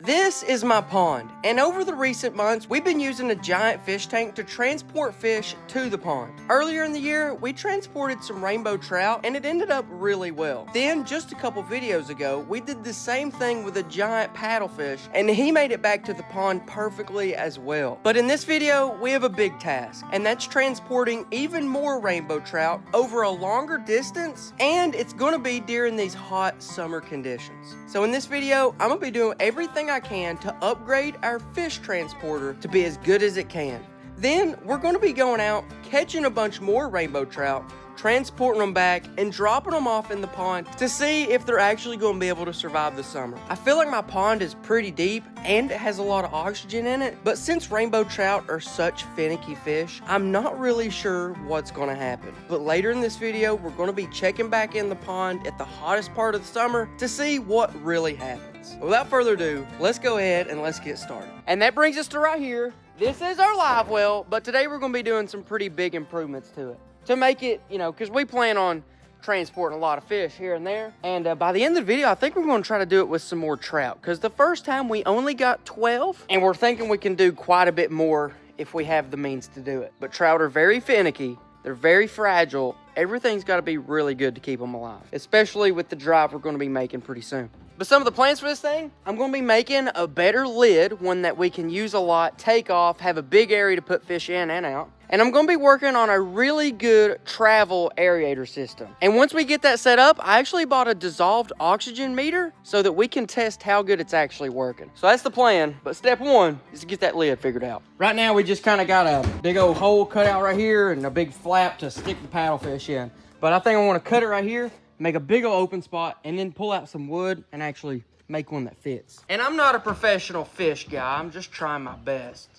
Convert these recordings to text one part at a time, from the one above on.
This is my pond, and over the recent months, we've been using a giant fish tank to transport fish to the pond. Earlier in the year, we transported some rainbow trout, and it ended up really well. Then, just a couple videos ago, we did the same thing with a giant paddlefish, and he made it back to the pond perfectly as well. But in this video, we have a big task, and that's transporting even more rainbow trout over a longer distance, and it's gonna be during these hot summer conditions. So in this video, I'm gonna be doing everything I can to upgrade our fish transporter to be as good as it can. Then we're going to be going out, catching a bunch more rainbow trout, transporting them back, and dropping them off in the pond to see if they're actually going to be able to survive the summer. I feel like my pond is pretty deep and it has a lot of oxygen in it, but since rainbow trout are such finicky fish, I'm not really sure what's going to happen. But later in this video, we're going to be checking back in the pond at the hottest part of the summer to see what really happens. Without further ado, let's go ahead and let's get started. And that brings us to right here. This is our live well, but today we're going to be doing some pretty big improvements to it to make it, because we plan on transporting a lot of fish here and there. And by the end of the video, I think we're going to try to do it with some more trout, because the first time we only got 12, and we're thinking we can do quite a bit more if we have the means to do it. But trout are very finicky. They're very fragile. Everything's got to be really good to keep them alive, especially with the drive we're going to be making pretty soon. But some of the plans for this thing, I'm going to be making a better lid, one that we can use a lot, take off, have a big area to put fish in and out. And I'm going to be working on a really good travel aerator system. And once we get that set up, I actually bought a dissolved oxygen meter so that we can test how good it's actually working. So that's the plan. But step one is to get that lid figured out. Right now, we just kind of got a big old hole cut out right here and a big flap to stick the paddlefish in. But I think I want to cut it right here, make a big old open spot, and then pull out some wood and actually make one that fits. And I'm not a professional fish guy. I'm just trying my best.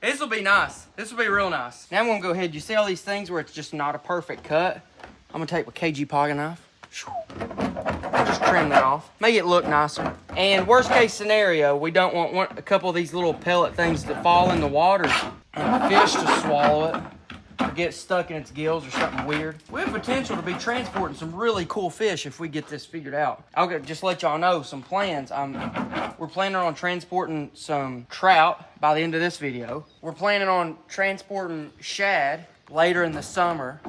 This will be nice. This will be real nice. Now I'm gonna go ahead. You see all these things where it's just not a perfect cut? I'm gonna take my KG pocket knife. Just trim that off. Make it look nicer. And worst case scenario, we don't want a couple of these little pellet things to fall in the water and the fish to swallow it or get stuck in its gills or something weird. We have potential to be transporting some really cool fish if we get this figured out. I'll just let y'all know some plans. We're planning on transporting some trout by the end of this video. We're planning on transporting shad later in the summer,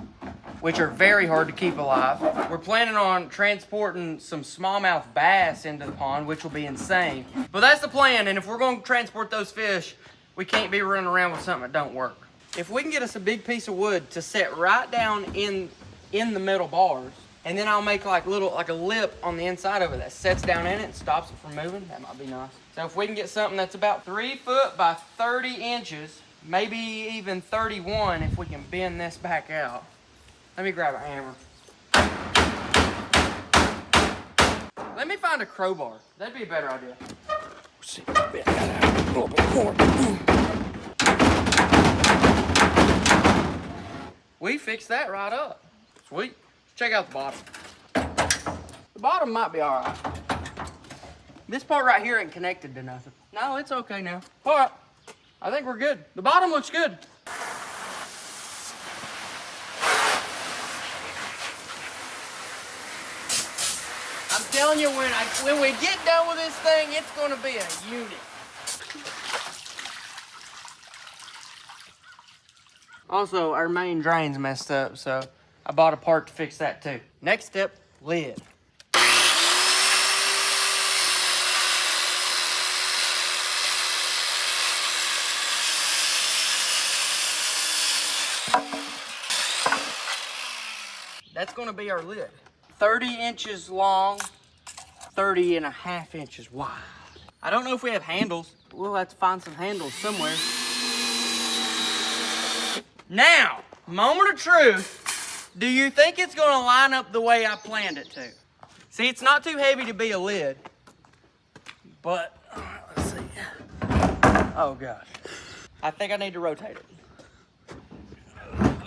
which are very hard to keep alive. We're planning on transporting some smallmouth bass into the pond, which will be insane. But that's the plan, and if we're going to transport those fish, we can't be running around with something that don't work. If we can get us a big piece of wood to set right down in the metal bars, and then I'll make like a lip on the inside of it that sets down in it and stops it from moving, that might be nice. So if we can get something that's about 3 foot by 30 inches, maybe even 31 if we can bend this back out. Let me grab a hammer. Let me find a crowbar. That'd be a better idea. Let's see if we can bend that out a little bit more. We fixed that right up. Sweet. Let's check out the bottom. The bottom might be all right. This part right here ain't connected to nothing. No, it's okay now. All right. I think we're good. The bottom looks good. I'm telling you, when we get done with this thing, it's going to be a unit. Also, our main drain's messed up, so I bought a part to fix that too. Next step, lid. That's going to be our lid. 30 inches long, 30.5 inches wide. I don't know if we have handles. We'll have to find some handles somewhere. Now, moment of truth. Do you think it's going to line up the way I planned it to? See, it's not too heavy to be a lid. But, let's see. Oh, gosh. I think I need to rotate it.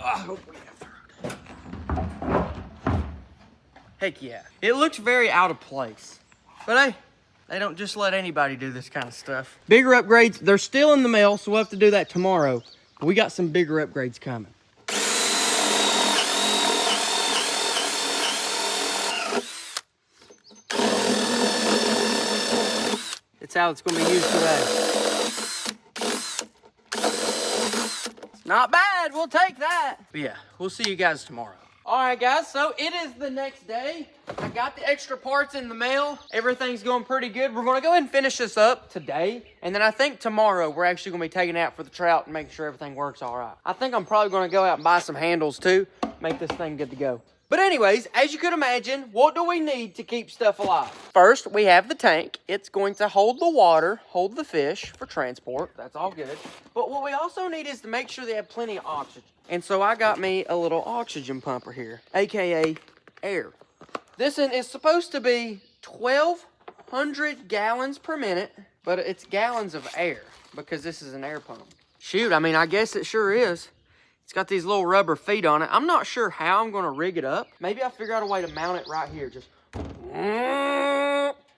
I hope we have to rotate. Heck yeah. It looks very out of place. But hey, they don't just let anybody do this kind of stuff. Bigger upgrades, they're still in the mail, so we'll have to do that tomorrow. We got some bigger upgrades coming. how it's gonna be used today. It's not bad, we'll take that. But yeah, we'll see you guys tomorrow. All right, guys, so it is the next day. I got the extra parts in the mail. Everything's going pretty good. We're gonna go ahead and finish this up today. And then I think tomorrow we're actually gonna be taking it out for the trout and making sure everything works all right. I think I'm probably gonna go out and buy some handles too, make this thing good to go. But anyways, as you could imagine, what do we need to keep stuff alive? First, we have the tank. It's going to hold the water, hold the fish for transport. That's all good. But what we also need is to make sure they have plenty of oxygen. And so I got me a little oxygen pumper here, AKA air. This one is supposed to be 1,200 gallons per minute, but it's gallons of air because this is an air pump. Shoot, I mean, I guess it sure is. It's got these little rubber feet on it. I'm not sure how I'm gonna rig it up. Maybe I'll figure out a way to mount it right here. Just,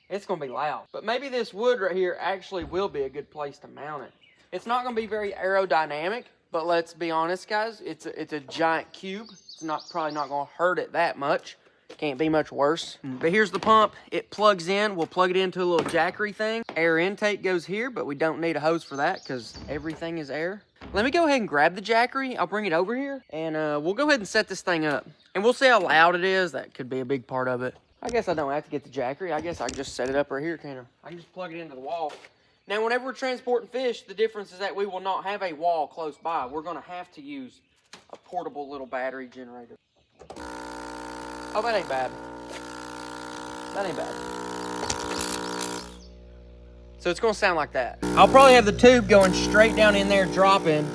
it's gonna be loud. But maybe this wood right here actually will be a good place to mount it. It's not gonna be very aerodynamic, but let's be honest, guys, it's a giant cube. It's probably not gonna hurt it that much. Can't be much worse. But here's the pump. It plugs in. We'll plug it into a little jackery thing. Air intake goes here, but we don't need a hose for that because everything is air. Let me go ahead and grab the jackery. I'll bring it over here, and we'll go ahead and set this thing up. And we'll see how loud it is. That could be a big part of it. I guess I don't have to get the jackery. I guess I can just set it up right here, can't I? I can just plug it into the wall. Now, whenever we're transporting fish, the difference is that we will not have a wall close by. We're going to have to use a portable little battery generator. Oh, that ain't bad. That ain't bad. So it's gonna sound like that. I'll probably have the tube going straight down in there, dropping,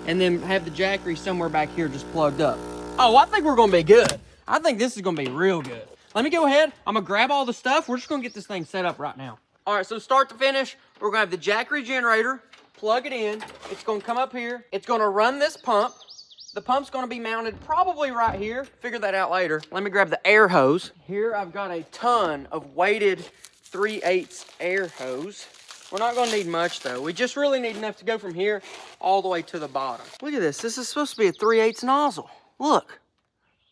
and then have the jackery somewhere back here just plugged up. Oh, I think we're gonna be good. I think this is gonna be real good. Let me go ahead. I'm gonna grab all the stuff. We're just gonna get this thing set up right now. All right, so start to finish, we're gonna have the jackery generator, plug it in. It's gonna come up here. It's gonna run this pump. The pump's gonna be mounted probably right here. Figure that out later. Let me grab the air hose. Here I've got a ton of weighted 3/8 air hose. We're not gonna need much though. We just really need enough to go from here all the way to the bottom. Look at this. This is supposed to be a 3/8 nozzle. Look.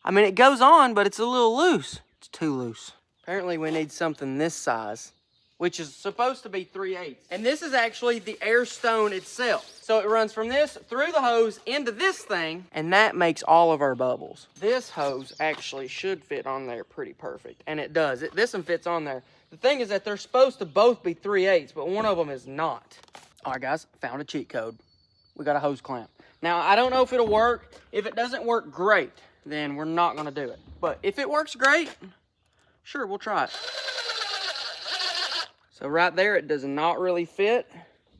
I mean, it goes on, but it's a little loose. It's too loose. Apparently we need something this size, which is supposed to be 3/8. And this is actually the air stone itself. So it runs from this through the hose into this thing, and that makes all of our bubbles. This hose actually should fit on there pretty perfect, and it does. This one fits on there. The thing is that they're supposed to both be 3/8, but one of them is not. All right, guys, found a cheat code. We got a hose clamp. Now, I don't know if it'll work. If it doesn't work great, then we're not gonna do it. But if it works great, sure, we'll try it. So right there, it does not really fit,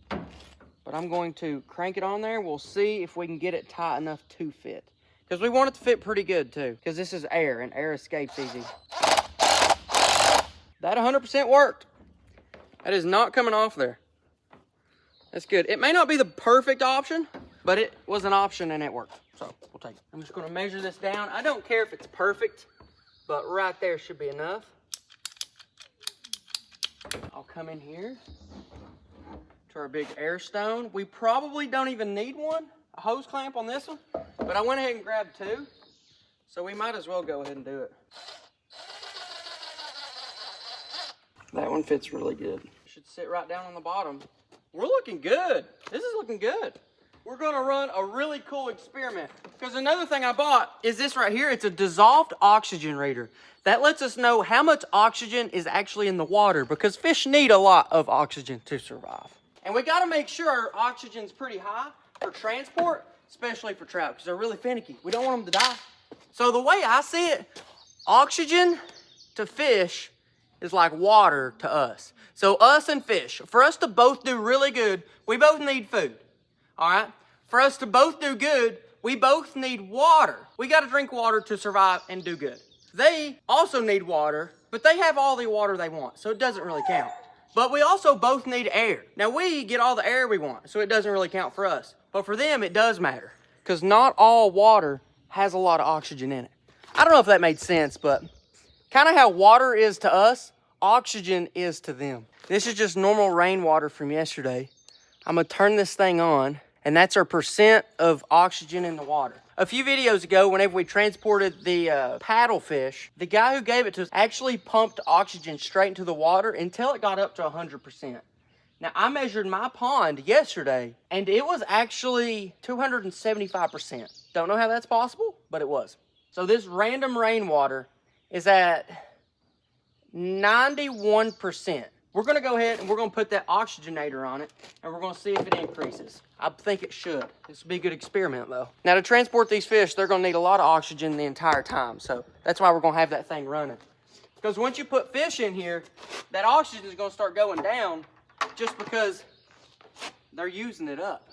but I'm going to crank it on there. We'll see if we can get it tight enough to fit, because we want it to fit pretty good too, because this is air and air escapes easy. That 100% worked. That is not coming off there. That's good. It may not be the perfect option, but it was an option and it worked. So we'll take it. I'm just gonna measure this down. I don't care if it's perfect, but right there should be enough. I'll come in here to our big air stone. We probably don't even need a hose clamp on this one, but I went ahead and grabbed two, so we might as well go ahead and do it. That one fits really good. Should sit right down on the bottom. We're looking good. This is looking good. We're gonna run a really cool experiment, because another thing I bought is this right here. It's a dissolved oxygen reader. That lets us know how much oxygen is actually in the water, because fish need a lot of oxygen to survive. And we gotta make sure our oxygen's pretty high for transport, especially for trout, because they're really finicky. We don't want them to die. So the way I see it, oxygen to fish is like water to us. So us and fish, for us to both do really good, we both need food, all right? For us to both do good, we both need water. We gotta drink water to survive and do good. They also need water, but they have all the water they want, so it doesn't really count. But we also both need air. Now we get all the air we want, so it doesn't really count for us. But for them, it does matter, because not all water has a lot of oxygen in it. I don't know if that made sense, but kind of how water is to us, oxygen is to them. This is just normal rainwater from yesterday. I'm gonna turn this thing on, and that's our percent of oxygen in the water. A few videos ago, whenever we transported the paddlefish, the guy who gave it to us actually pumped oxygen straight into the water until it got up to 100%. Now, I measured my pond yesterday, and it was actually 275%. Don't know how that's possible, but it was. So this random rainwater is at 91%. We're going to go ahead and we're going to put that oxygenator on it, and we're going to see if it increases. I think it should. This will be a good experiment, though. Now, to transport these fish, they're going to need a lot of oxygen the entire time, so that's why we're going to have that thing running. Because once you put fish in here, that oxygen is going to start going down just because they're using it up.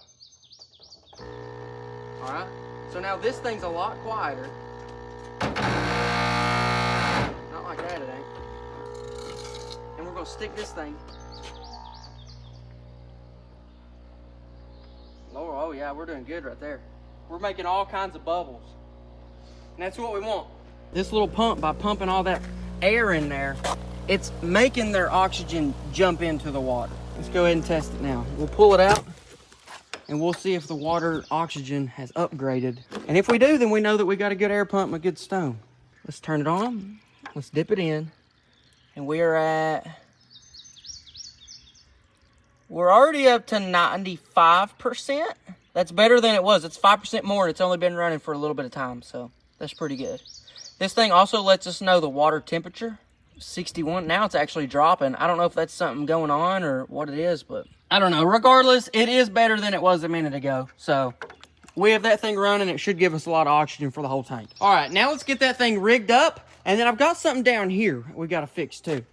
All right? So now this thing's a lot quieter. Not like that, it ain't. And we're going to stick this thing. Lord, oh yeah, we're doing good right there. We're making all kinds of bubbles. And that's what we want. This little pump, by pumping all that air in there, it's making their oxygen jump into the water. Let's go ahead and test it now. We'll pull it out and we'll see if the water oxygen has upgraded. And if we do, then we know that we got a good air pump and a good stone. Let's turn it on. Let's dip it in. And we're already up to 95%. That's better than it was. It's 5% more. It's only been running for a little bit of time, so that's pretty good. This thing also lets us know the water temperature. 61. Now it's actually dropping. I don't know if that's something going on or what it is, but I don't know. Regardless, it is better than it was a minute ago. So we have that thing running. It should give us a lot of oxygen for the whole tank. All right, now let's get that thing rigged up. And then I've got something down here we got to fix too.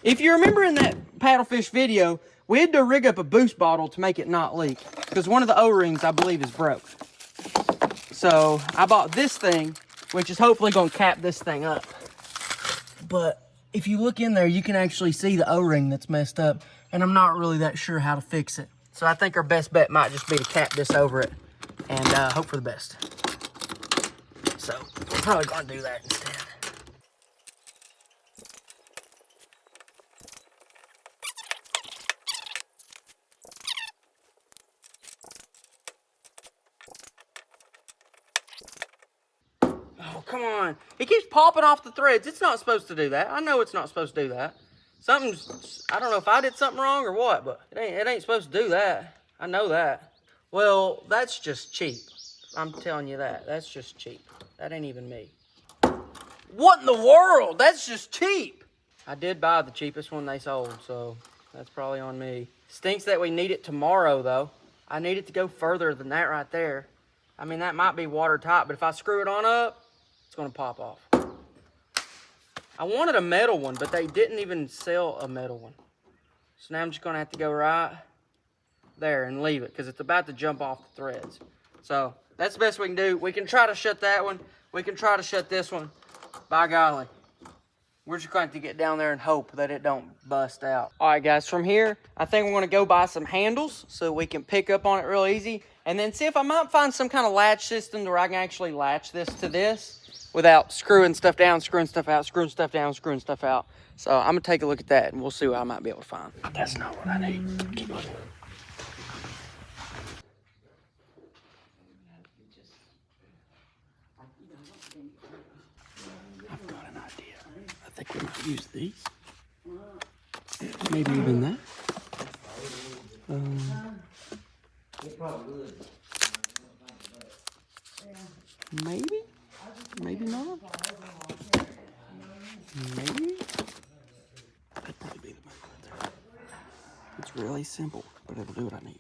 If you remember in that paddlefish video, we had to rig up a boost bottle to make it not leak, because one of the O-rings, I believe, is broke. So I bought this thing, which is hopefully going to cap this thing up. But if you look in there, you can actually see the O-ring that's messed up, and I'm not really that sure how to fix it. So I think our best bet might just be to cap this over it and hope for the best. So we're probably going to do that instead. Oh, come on. It keeps popping off the threads. It's not supposed to do that. I know it's not supposed to do that. Something's, I don't know if I did something wrong or what, but it ain't supposed to do that. I know that. Well, that's just cheap. I'm telling you that. That's just cheap. That ain't even me. What in the world? That's just cheap. I did buy the cheapest one they sold, so that's probably on me. Stinks that we need it tomorrow, though. I need it to go further than that right there. I mean, that might be watertight, but if I screw it on up, it's going to pop off. I wanted a metal one, but they didn't even sell a metal one. So now I'm just going to have to go right there and leave it, because it's about to jump off the threads. So that's the best we can do. We can try to shut that one. We can try to shut this one. By golly. We're just going to get down there and hope that it don't bust out. All right, guys, from here, I think we're going to go buy some handles so we can pick up on it real easy. And then see if I might find some kind of latch system where I can actually latch this to this without screwing stuff down, screwing stuff out, screwing stuff down, screwing stuff out. So I'm going to take a look at that, and we'll see what I might be able to find. That's not what I need. Keep looking. I've got an idea. I think we might use these. Maybe even that. Maybe? Maybe not? Maybe? That'd probably be the move right there. It's really simple, but it'll do what I need.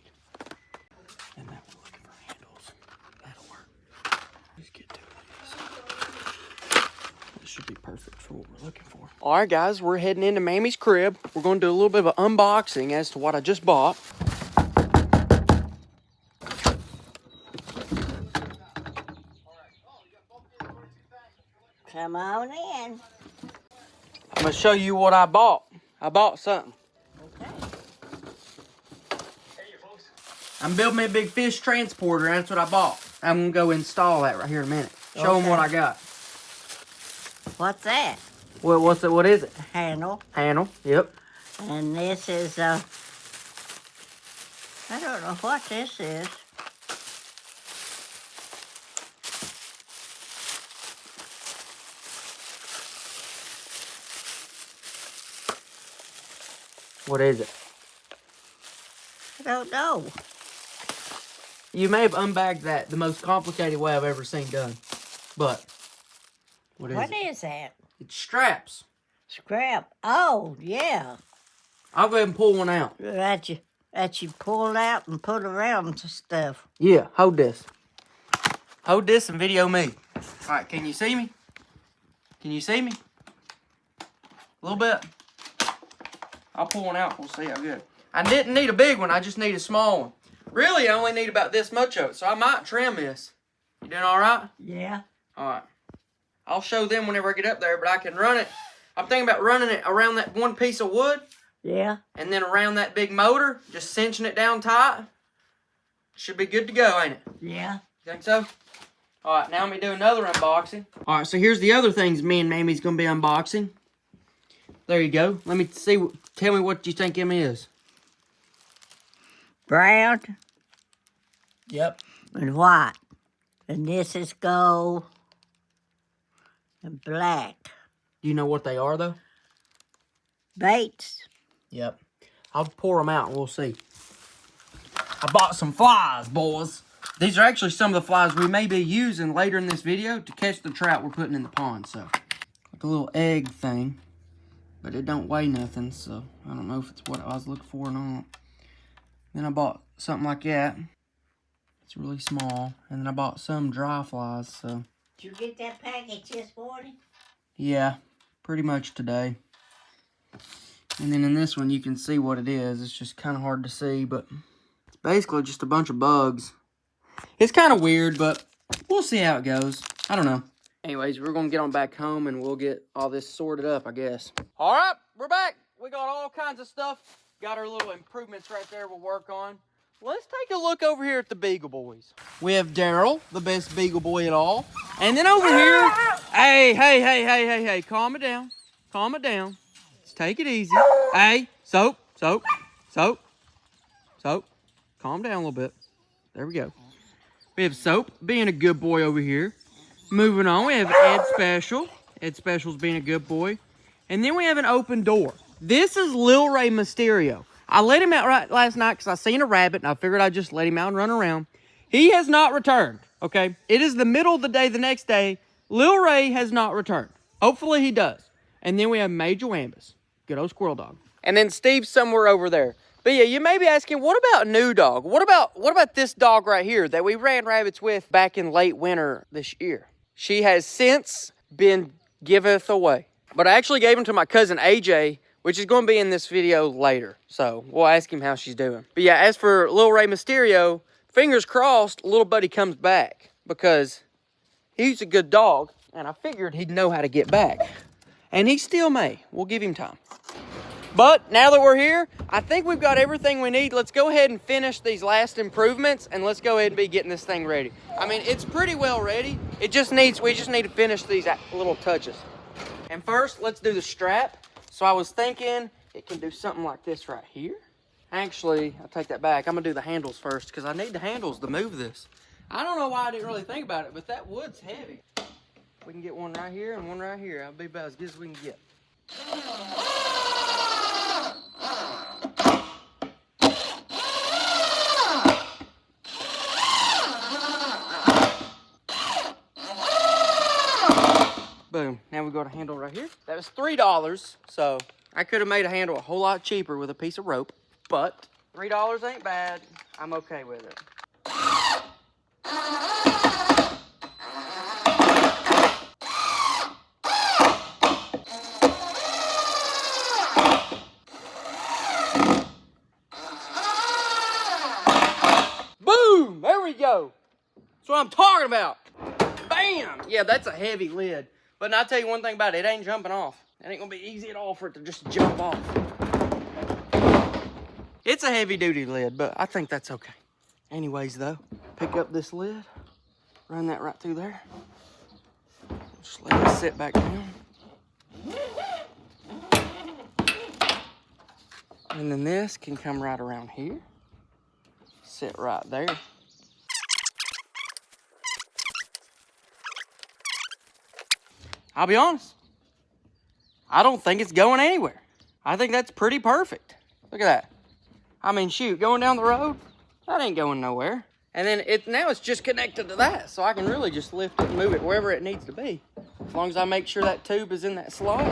And now we're looking for handles. That'll work. Just get to it. This should be perfect for what we're looking for. All right, guys, we're heading into Mammy's crib. We're going to do a little bit of an unboxing as to what I just bought. Come on in. I'm going to show you what I bought. I bought something. Okay. I'm building me a big fish transporter, and that's what I bought. I'm going to go install that right here in a minute. Show them what I got. What's that? Well, what's it? What is it? Handle. Handle, yep. And this is, I don't know what this is. What is it? I don't know. You may have unbagged that the most complicated way I've ever seen done. But, what is it? What is that? It's straps. Scrap. Oh, yeah. I'll go ahead and pull one out. That you pull out and put around stuff. Yeah, hold this. Hold this and video me. Alright, can you see me? Can you see me? A little bit. I'll pull one out. We'll see how good. I didn't need a big one. I just need a small one. Really, I only need about this much of it, so I might trim this. You doing alright? Yeah. Alright. I'll show them whenever I get up there, but I can run it. I'm thinking about running it around that one piece of wood. Yeah. And then around that big motor, just cinching it down tight. Should be good to go, ain't it? Yeah. You think so? Alright, now I'm going to do another unboxing. Alright, so here's the other things me and Mamie's going to be unboxing. There you go. Let me see. Tell me what you think him is. Brown. Yep. And white. And this is gold. And black. Do you know what they are, though? Baits. Yep. I'll pour them out and we'll see. I bought some flies, boys. These are actually some of the flies we may be using later in this video to catch the trout we're putting in the pond. So, like a little egg thing. But it don't weigh nothing, so I don't know if it's what I was looking for or not. Then I bought something like that. It's really small. And then I bought some dry flies, so. Did you get that package this morning? Yeah, pretty much today. And then in this one, you can see what it is. It's just kind of hard to see, but it's basically just a bunch of bugs. It's kind of weird, but we'll see how it goes. I don't know. Anyways, we're going to get on back home, and we'll get all this sorted up, I guess. All right, we're back. We got all kinds of stuff. Got our little improvements right there we'll work on. Let's take a look over here at the Beagle Boys. We have Daryl, the best Beagle Boy at all. And then over here, hey, calm it down. Calm it down. Let's take it easy. Hey, soap. Calm down a little bit. There we go. We have Soap being a good boy over here. Moving on, we have Ed Special. Ed Special's being a good boy. And then we have an open door. This is Lil Ray Mysterio. I let him out right last night because I seen a rabbit and I figured I'd just let him out and run around. He has not returned, okay? It is the middle of the day the next day. Lil Ray has not returned. Hopefully he does. And then we have Major Wambus. Good old squirrel dog. And then Steve's somewhere over there. But yeah, you may be asking, what about New Dog? What about this dog right here that we ran rabbits with back in late winter this year? She has since been giveth away. But I actually gave him to my cousin AJ, which is going to be in this video later. So we'll ask him how she's doing. But yeah, as for Lil Ray Mysterio, fingers crossed, little buddy comes back because he's a good dog. And I figured he'd know how to get back. And he still may. We'll give him time. But now that we're here, I think we've got everything we need. Let's go ahead and finish these last improvements and let's go ahead and be getting this thing ready. I mean, it's pretty well ready. We just need to finish these little touches. And first, let's do the strap. So I was thinking it can do something like this right here. Actually, I'll take that back. I'm gonna do the handles first because I need the handles to move this. I don't know why I didn't really think about it, but that wood's heavy. We can get one right here and one right here. That'll be about as good as we can get. Boom. Now we got a handle right here. That was $3, so I could have made a handle a whole lot cheaper with a piece of rope, but $3 ain't bad. I'm okay with it. Boom! There we go. That's what I'm talking about. Bam! Yeah, that's a heavy lid. But I'll tell you one thing about it, it ain't jumping off. It ain't gonna be easy at all for it to just jump off. It's a heavy duty lid, but I think that's okay. Anyways though, pick up this lid, run that right through there. Just let it sit back down. And then this can come right around here. Sit right there. I'll be honest, I don't think it's going anywhere. I think that's pretty perfect. Look at that. I mean, shoot, going down the road, that ain't going nowhere. And then now it's just connected to that, so I can really just lift it and move it wherever it needs to be. As long as I make sure that tube is in that slot,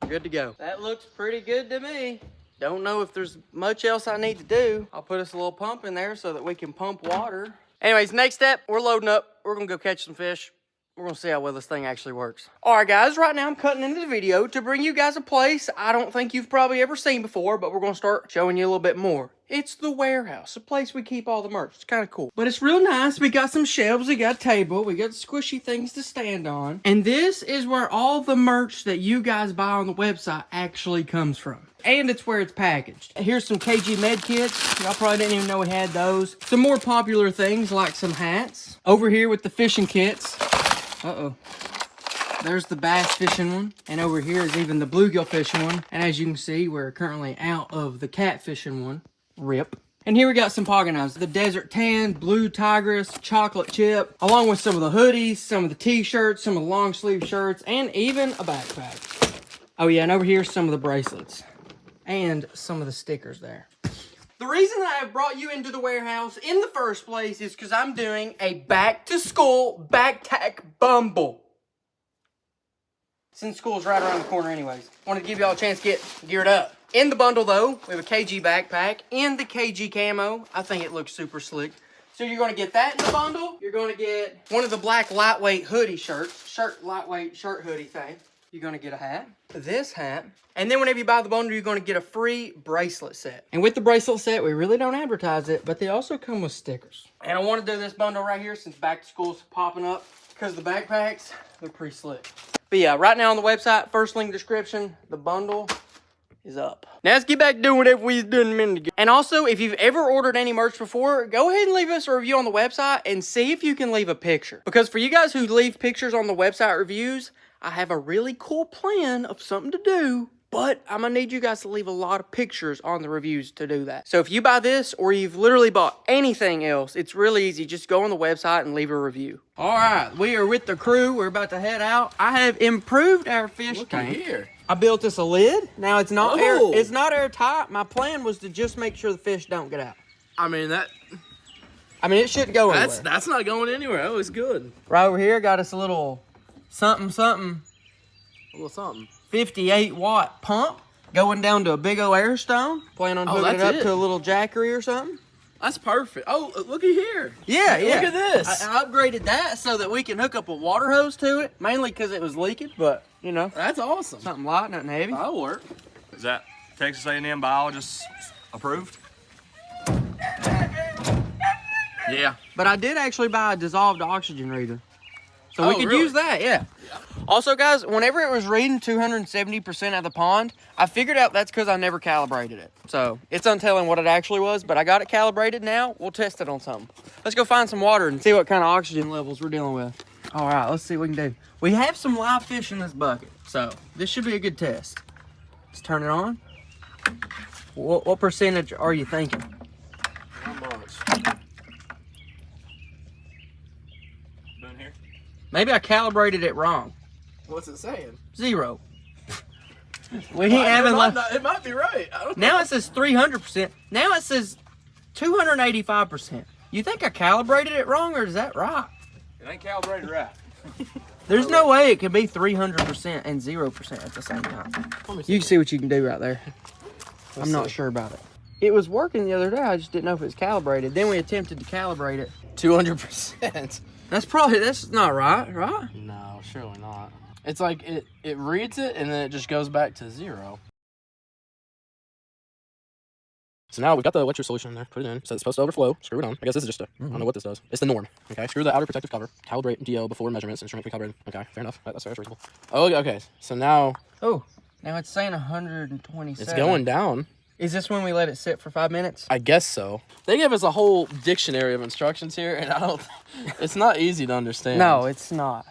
good to go. That looks pretty good to me. Don't know if there's much else I need to do. I'll put us a little pump in there so that we can pump water. Anyways, next step, we're loading up. We're gonna go catch some fish. We're gonna see how well this thing actually works. All right, guys, right now I'm cutting into the video to bring you guys a place I don't think you've probably ever seen before, but we're gonna start showing you a little bit more. It's the warehouse, a place we keep all the merch. It's kind of cool. But it's real nice. We got some shelves, we got a table, we got squishy things to stand on. And this is where all the merch that you guys buy on the website actually comes from. And it's where it's packaged. Here's some KG med kits. Y'all probably didn't even know we had those. Some more popular things like some hats. Over here with the fishing kits. Uh-oh. There's the bass fishing one. And over here is even the bluegill fishing one. And as you can see, we're currently out of the cat fishing one. Rip. And here we got some pocket knives. The Desert Tan, Blue Tigress, Chocolate Chip, along with some of the hoodies, some of the t-shirts, some of the long sleeve shirts, and even a backpack. Oh yeah, and over here some of the bracelets. And some of the stickers there. The reason I have brought you into the warehouse in the first place is because I'm doing a back-to-school backpack bundle. Since school's right around the corner anyways. Wanted to give y'all a chance to get geared up. In the bundle though, we have a KG backpack in the KG camo. I think it looks super slick. So you're going to get that in the bundle. You're going to get one of the black lightweight hoodie shirts. Lightweight shirt hoodie thing. You're going to get a hat. This hat. And then whenever you buy the bundle, you're going to get a free bracelet set. And with the bracelet set, we really don't advertise it, but they also come with stickers. And I want to do this bundle right here since back to school's popping up. Because the backpacks, they're pretty slick. But yeah, right now on the website, first link description, the bundle is up. Now let's get back to doing whatever we was doing a minute ago. And also, if you've ever ordered any merch before, go ahead and leave us a review on the website and see if you can leave a picture. Because for you guys who leave pictures on the website reviews, I have a really cool plan of something to do, but I'm gonna need you guys to leave a lot of pictures on the reviews to do that. So if you buy this or you've literally bought anything else, it's really easy. Just go on the website and leave a review. All right, we are with the crew. We're about to head out. I have improved our fish tank. Here. I built us a lid. Now it's not it's not airtight. My plan was to just make sure the fish don't get out. I mean it shouldn't go anywhere. That's not going anywhere. That was good. Right over here, got us a little something. A little something. 58 watt pump going down to a big old air stone. Plan on hooking it up to a little jackery or something. That's perfect. Oh, looky here. Yeah. Look at this. I upgraded that so that we can hook up a water hose to it, mainly because it was leaking, but you know. That's awesome. Something light, nothing heavy. That'll work. Is that Texas A&M biologist approved? Yeah. But I did actually buy a dissolved oxygen reader. So we could really? use that, yeah. Also, guys, whenever it was reading 270% of the pond, I figured out that's because I never calibrated it. So it's untelling what it actually was, but I got it calibrated now. We'll test it on something. Let's go find some water and see what kind of oxygen levels we're dealing with. All right, let's see what we can do. We have some live fish in this bucket, so this should be a good test. Let's turn it on. What percentage are you thinking? Not much. Doing here? Maybe I calibrated it wrong. What's it saying? 0. We ain't having like. It might be right. I don't know. Now it says 300%. Now it says 285%. You think I calibrated it wrong, or is that right? It ain't calibrated right. There's no way it can be 300% and 0% at the same time. You can see what you can do right there. I'm not sure about it. It was working the other day. I just didn't know if it was calibrated. Then we attempted to calibrate it. 200%. That's not right? No, surely not. It's like it reads it and then it just goes back to 0. So now we've got the wet solution in there. Put it in. So it's supposed to overflow. Screw it on. I guess this is just I don't know what this does. It's the norm. Okay. Screw the outer protective cover. Calibrate DO before measurements. Instrument recalibrated. Okay. Fair enough. That's reasonable. Oh, okay. So now. Oh, now it's saying 127. It's going down. Is this when we let it sit for 5 minutes? I guess so. They give us a whole dictionary of instructions here, and it's not easy to understand. No, it's not.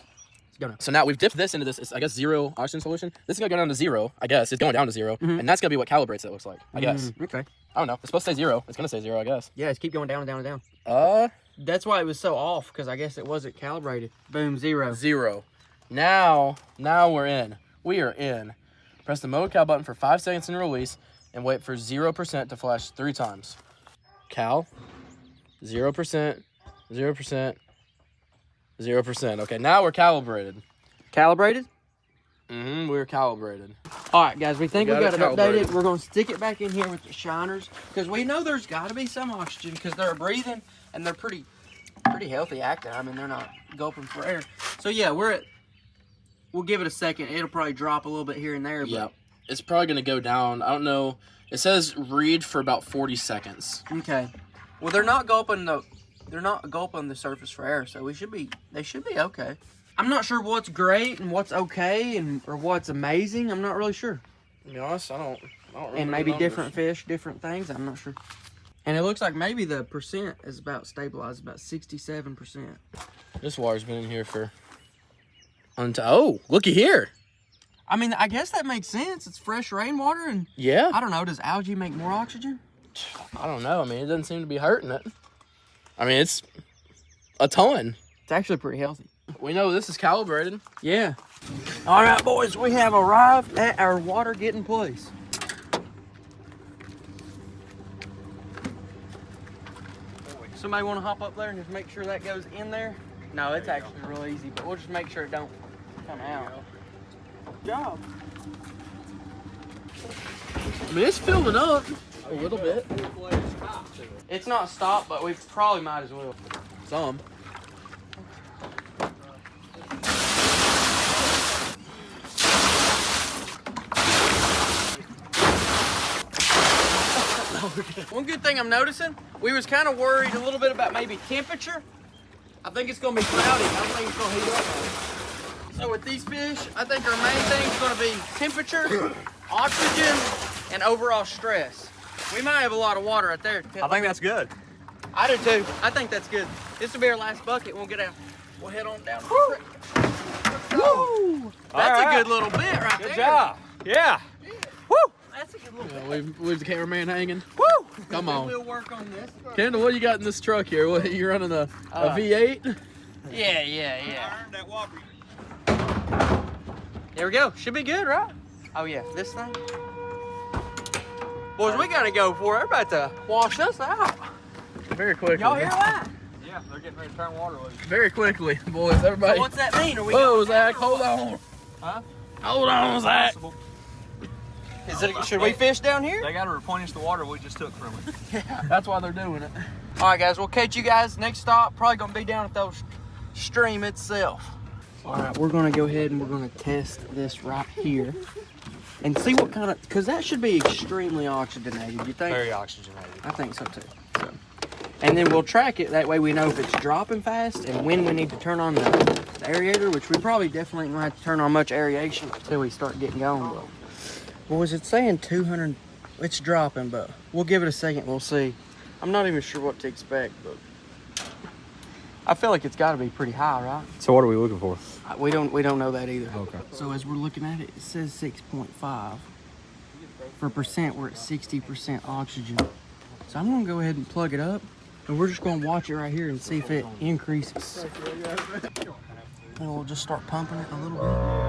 So now we've dipped this into this, I guess, 0 oxygen solution. This is going to go down to 0, I guess. It's going down to 0, and that's going to be what calibrates it, looks like, I guess. Okay. I don't know. It's supposed to say 0. It's going to say 0, I guess. Yeah, it's keep going down and down and down. That's why it was so off, because I guess it wasn't calibrated. Boom, 0. 0. Now we're in. We are in. Press the mode cal button for 5 seconds and release. and wait for 0% to flash 3 times. Cal, 0%, 0%, 0%. Okay, now we're calibrated. Calibrated? We're calibrated. All right, guys, we think we got it calibrated. updated. We're going to stick it back in here with the shiners because we know there's got to be some oxygen because they're breathing and they're pretty healthy active. I mean, they're not gulping for air. So, yeah, we'll give it a second. It'll probably drop a little bit here and there. But Yeah, it's probably going to go down. I don't know. It says read for about 40 seconds. Okay. Well, they're not gulping the surface for air, so they should be okay. I'm not sure what's great and what's okay or what's amazing. I'm not really sure. To be honest, I don't remember And maybe the numbers. different fish, different things. I'm not sure. And it looks like maybe the percent is about stabilized, about 67%. This water's been in here for... Oh, looky here. I mean, I guess that makes sense. It's fresh rainwater, and Yeah. I don't know. Does algae make more oxygen? I don't know. I mean, it doesn't seem to be hurting it. I mean, it's a ton. It's actually pretty healthy. We know this is calibrated. Yeah. All right, boys, we have arrived at our water getting place. Somebody want to hop up there and just make sure that goes in there? No, it's actually real easy, but we'll just make sure it don't come out. Good job. I mean, it's filling up a little bit. It's not stopped, but we probably might as well. Some. One good thing I'm noticing, we was kind of worried a little bit about maybe temperature. I think it's going to be cloudy. I don't think it's going to heat up. So with these fish, I think our main thing is going to be temperature, oxygen, and overall stress. We might have a lot of water right there. I think that's good. I do too. I think that's good. This will be our last bucket. We'll get out. We'll head on down. Woo! That's a good little bit right there. Good job. Yeah. Woo! That's a good little bit. We've the cameraman hanging. Woo! Come on. We'll work on this. Kendall, what you got in this truck here? What, you running a V8? Yeah. There we go. Should be good, right? Oh yeah, this thing. Boys, we gotta go for it. They're about to wash us out. Very quickly. Y'all hear that? Yeah, they're getting ready to turn water loose. Very quickly, boys. Everybody. So what's that mean? Are we Whoa, going Zach, down or hold what? on. Huh? Hold on, Zach. Should we fish down here? They got to replenish the water we just took from it. That's why they're doing it. All right, guys. We'll catch you guys next stop. Probably gonna be down at the stream itself. All right, we're gonna go ahead and we're gonna test this right here and see what kind of, because that should be extremely oxygenated. You think? Very oxygenated. I think so too. So, and then we'll track it. That way we know if it's dropping fast and when we need to turn on the aerator, which we probably definitely ain't gonna have to turn on much aeration until we start getting going. But boys, it's saying 200. It's dropping, but we'll give it a second. We'll see. I'm not even sure what to expect, but I feel like it's got to be pretty high, right? So what are we looking for? We don't know that either. Okay. So as we're looking at it, it says 6.5. For percent, we're at 60% oxygen. So I'm gonna go ahead and plug it up, and we're just gonna watch it right here and see if it increases. And we'll just start pumping it a little bit.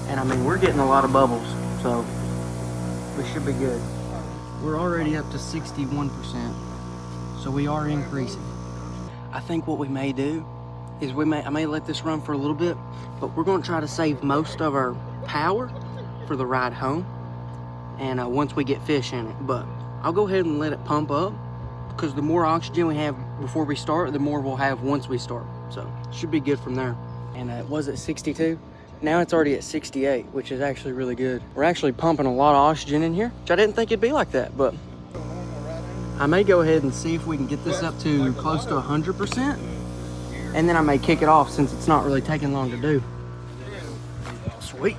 And I mean, we're getting a lot of bubbles, so we should be good. We're already up to 61%, so we are increasing. I think what we may do is I may let this run for a little bit, but we're gonna try to save most of our power for the ride home, and once we get fish in it. But I'll go ahead and let it pump up, because the more oxygen we have before we start, the more we'll have once we start. So should be good from there. And it was at 62. Now it's already at 68, which is actually really good. We're actually pumping a lot of oxygen in here, which I didn't think it'd be like that, but I may go ahead and see if we can get this up to close to 100%, and then I may kick it off since it's not really taking long to do. Sweet.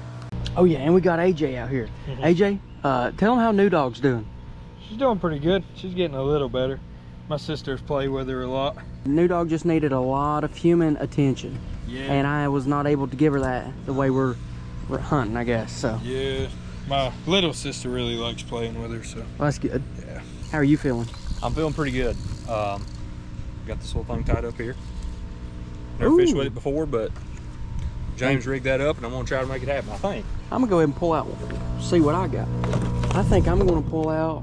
Oh yeah, and we got AJ out here. AJ, tell them how New Dog's doing. She's doing pretty good. She's getting a little better. My sisters play with her a lot. New Dog just needed a lot of human attention. Yeah. And I was not able to give her that the way we're hunting, I guess. So Yeah. My little sister really likes playing with her, so. well, that's good. Yeah. How are you feeling? I'm feeling pretty good. Got this little thing tied up here. Never fished with it before, but James rigged that up, and I'm gonna try to make it happen, I think. I'm gonna go ahead and pull out, see what I got. I think I'm gonna pull out.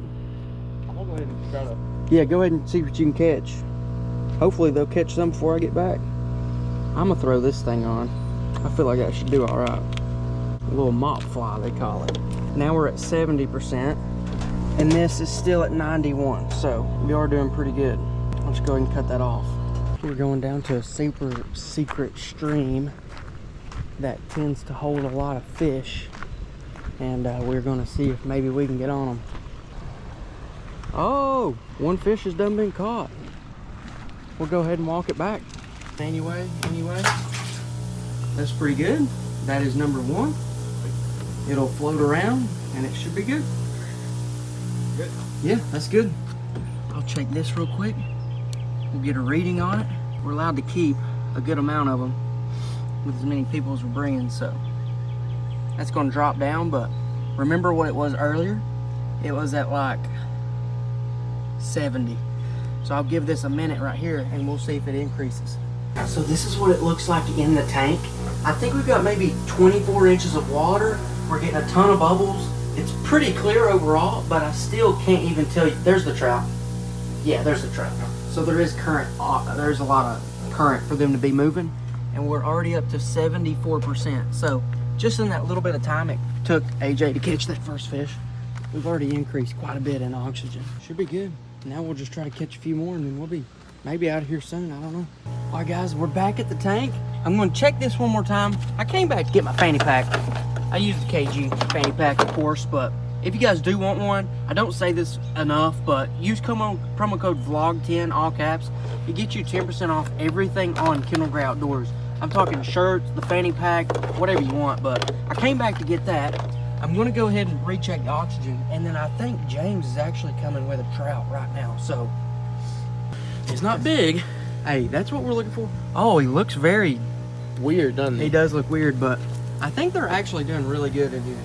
I'm gonna go ahead and try to. Yeah, go ahead and see what you can catch. Hopefully they'll catch some before I get back. I'm gonna throw this thing on. I feel like that should do all right. A little mop fly, they call it. Now we're at 70%, and this is still at 91, so we are doing pretty good. Let's go ahead and cut that off. We're going down to a super secret stream that tends to hold a lot of fish, and we're gonna see if maybe we can get on them. Oh, one fish has done been caught. We'll go ahead and walk it back. Anyway, that's pretty good. That is number one. It'll float around and it should be good. Good. Yeah, that's good. I'll check this real quick. We'll get a reading on it. We're allowed to keep a good amount of them with as many people as we're bringing, so that's going to drop down. But remember what it was earlier? It was at like 70. So I'll give this a minute right here and we'll see if it increases. So this is what it looks like in the tank. I think we've got maybe 24 inches of water. We're getting a ton of bubbles. It's pretty clear overall, but I still can't even tell you. There's the trout. Yeah, there's the trout. So there is current. There's a lot of current for them to be moving, and we're already up to 74%. So just in that little bit of time it took AJ to catch that first fish, we've already increased quite a bit in oxygen. Should be good. Now we'll just try to catch a few more, and then we'll be maybe out of here soon. I don't know. All right, guys, we're back at the tank. I'm going to check this one more time. I came back to get my fanny pack. I use the KG fanny pack, of course, but if you guys do want one, I don't say this enough, but use promo code VLOG10, all caps. It gets you 10% off everything on Kendall Gray Outdoors. I'm talking shirts, the fanny pack, whatever you want, but I came back to get that. I'm going to go ahead and recheck the oxygen, and then I think James is actually coming with a trout right now, so. He's not big. Hey, that's what we're looking for. Oh, he looks very Weird, doesn't he? He does look weird, but I think they're actually doing really good in here.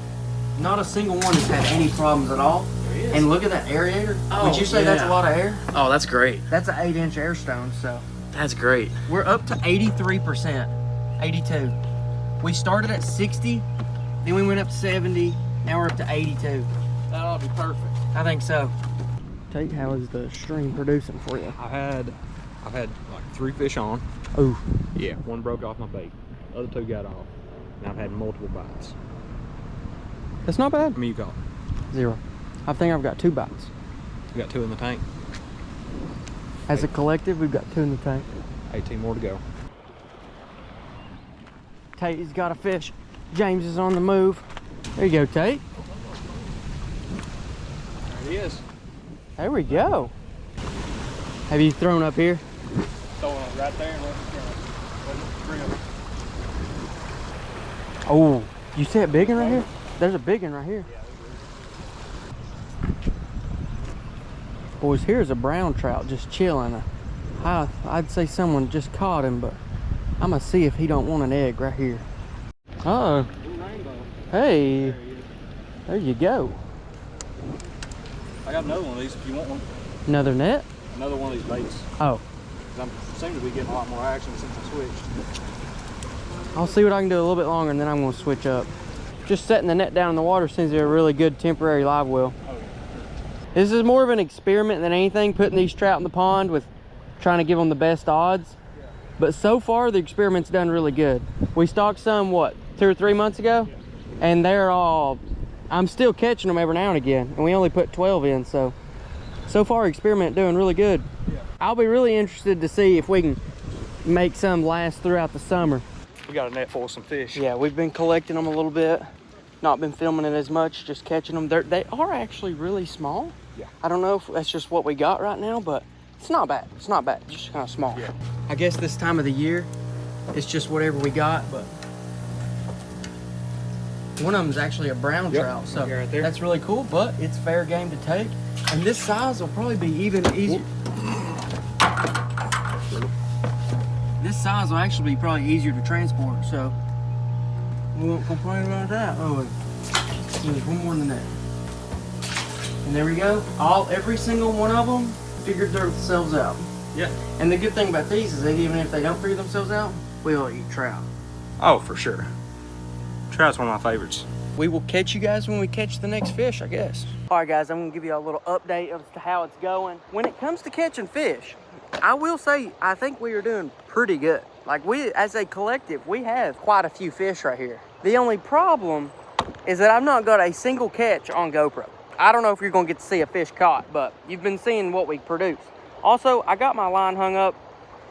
Not a single one has had any problems at all. There he is. And look at that aerator. Oh, Would you say that's a yeah. lot of air? Oh, that's great. That's an 8-inch air stone, so. That's great. We're up to 83%, 82. We started at 60, then we went up to 70, now we're up to 82. That ought to be perfect. I think so. Tate, how is the stream producing for you? I've had like 3 fish on. Ooh. Yeah, one broke off my bait. The other 2 got off. And I've had multiple bites. That's not bad. How many you caught? 0. I think I've got 2 bites. We got 2 in the tank. As a collective, we've got 2 in the tank. 18 more to go. Tate's got a fish. James is on the move. There you go, Tate. There he is. There we go. Have you thrown up here? Throwing it right there and let it Oh, you see a big one right here? There's a big one right here. Boys, here's a brown trout just chilling. I'd say someone just caught him, but I'm gonna see if he don't want an egg right here. Uh-oh. Hey, there you go. I got another one of these if you want one. Another net? Another one of these baits. Oh, I seem to be getting a lot more action since I switched. I'll see what I can do a little bit longer, and then I'm gonna switch up. Just setting the net down in the water seems to be a really good temporary live well. Oh, yeah. This is more of an experiment than anything, putting these trout in the pond with trying to give them the best odds. Yeah. But so far, the experiment's done really good. We stocked some, what, 2 or 3 months ago? Yeah. And they're all, I'm still catching them every now and again. And we only put 12 in, so far, experiment doing really good. Yeah. I'll be really interested to see if we can make some last throughout the summer. We got a net full of some fish. Yeah, we've been collecting them a little bit. Not been filming it as much, just catching them. They are actually really small. Yeah. I don't know if that's just what we got right now, but it's not bad. It's not bad. It's just kind of small. Yeah. I guess this time of the year, it's just whatever we got, but one of them is actually a brown Yep. trout, so Yeah, right there. that's really cool, but it's fair game to take. And this size will probably be even easier. This size will actually be probably easier to transport, so we won't complain about that. Oh, there's one more than that. And there we go. Every single one of them figured themselves out. Yeah. And the good thing about these is that even if they don't figure themselves out, we'll eat trout. Oh, for sure. Trout's one of my favorites. We will catch you guys when we catch the next fish, I guess. All right, guys, I'm gonna give you a little update as to how it's going. When it comes to catching fish, I will say, I think we are doing pretty good. Like we, as a collective, we have quite a few fish right here. The only problem is that I've not got a single catch on GoPro. I don't know if you're gonna get to see a fish caught, but you've been seeing what we produce. Also, I got my line hung up